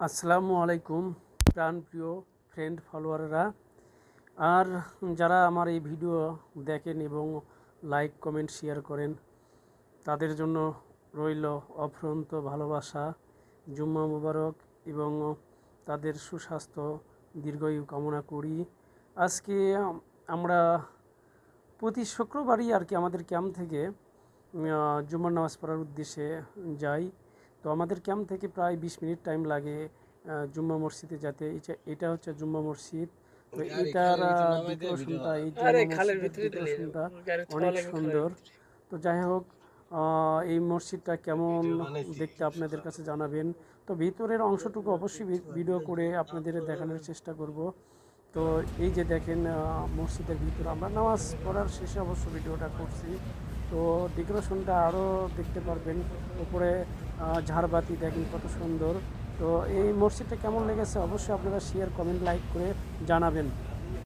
আসসালামু আলাইকুম প্রাণপ্রিয় ফ্রেন্ড ফলোয়াররা, আর যারা আমার এই ভিডিও দেখেন এবং লাইক কমেন্ট শেয়ার করেন তাদের জন্য রইল অফুরন্ত ভালোবাসা। জুম্মা মুবারক এবং তাদের সুস্বাস্থ্য দীর্ঘায়ু কামনা করি। আজকে আমরা প্রতি শুক্রবারই আর কি আমাদের ক্যাম্প থেকে জুম্মার নামাজ পড়ার উদ্দেশ্যে যাই। তো আমাদের ক্যাম্প থেকে প্রায় 20 মিনিট টাইম লাগে জুম্মা মসজিদে যেতে। এটা হচ্ছে জুম্মা মসজিদ। তো এটার ডেকোরেশনটা, এই জুম্মা মসজিদের ডেকোরেশনটা অনেক সুন্দর। তো যাই হোক, এই মসজিদটা কেমন দেখতে আপনাদের কাছে জানাবেন। তো ভিতরের অংশটুকু অবশ্যই ভিডিও করে আপনাদের দেখানোর চেষ্টা করব। তো এই যে দেখেন, মসজিদের ভিতরে আমরা নামাজ পড়ার শেষে অবশ্য ভিডিওটা করছি। তো ডেকোরেশনটা আরও দেখতে পারবেন। উপরে ঝাড়বাতি দেখেন কত সুন্দর। তো এই মসজিদটা কেমন লেগেছে অবশ্যই আপনারা শেয়ার কমেন্ট লাইক করে জানাবেন।